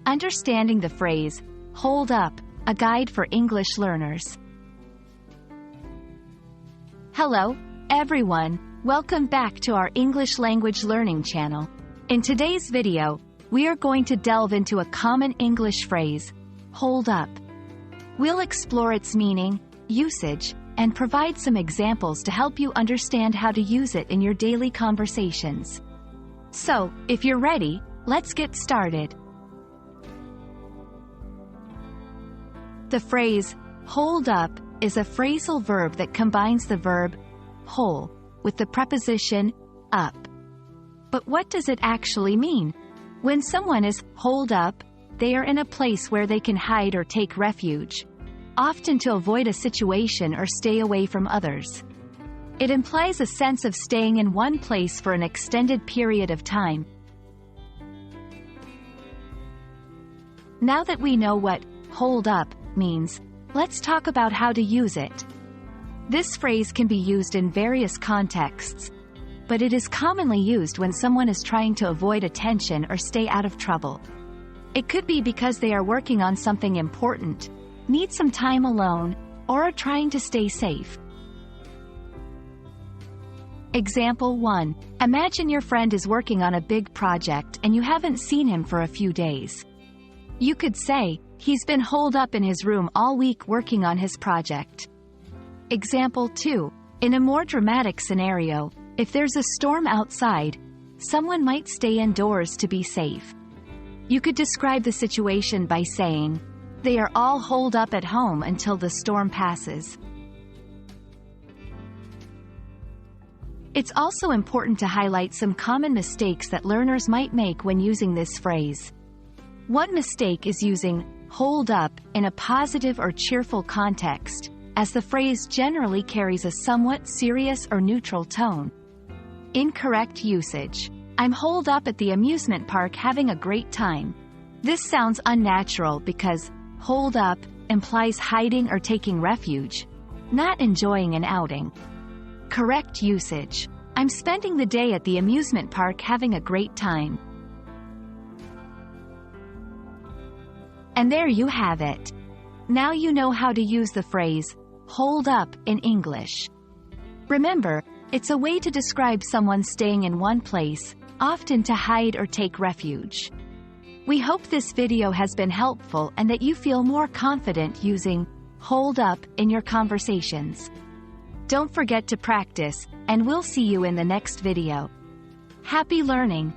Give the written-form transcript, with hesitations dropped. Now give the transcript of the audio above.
Understanding the phrase, hold up, a guide for English learners. Hello, everyone. Welcome back to our English language learning channel. In today's video, we are going to delve into a common English phrase, hold up. We'll explore its meaning, usage, and provide some examples to help you understand how to use it in your daily conversations. So, if you're ready, let's get started. The phrase, hold up, is a phrasal verb that combines the verb, hold, with the preposition, up. But what does it actually mean? When someone is holed up, they are in a place where they can hide or take refuge, often to avoid a situation or stay away from others. It implies a sense of staying in one place for an extended period of time. Now that we know what hold up means, let's talk about how to use it. This phrase can be used in various contexts, but it is commonly used when someone is trying to avoid attention or stay out of trouble. It could be because they are working on something important, need some time alone, or are trying to stay safe. Example 1. Imagine your friend is working on a big project and you haven't seen him for a few days. You could say, he's been holed up in his room all week working on his project. Example 2. In a more dramatic scenario, if there's a storm outside, someone might stay indoors to be safe. You could describe the situation by saying, they are all holed up at home until the storm passes. It's also important to highlight some common mistakes that learners might make when using this phrase. One mistake is using hold up in a positive or cheerful context, as the phrase generally carries a somewhat serious or neutral tone. Incorrect usage. I'm holed up at the amusement park having a great time. This sounds unnatural because hold up implies hiding or taking refuge, not enjoying an outing. Correct usage. I'm spending the day at the amusement park having a great time. And there you have it. Now you know how to use the phrase, hold up, in English. Remember, it's a way to describe someone staying in one place, often to hide or take refuge. We hope this video has been helpful and that you feel more confident using hold up in your conversations. Don't forget to practice, and we'll see you in the next video. Happy learning!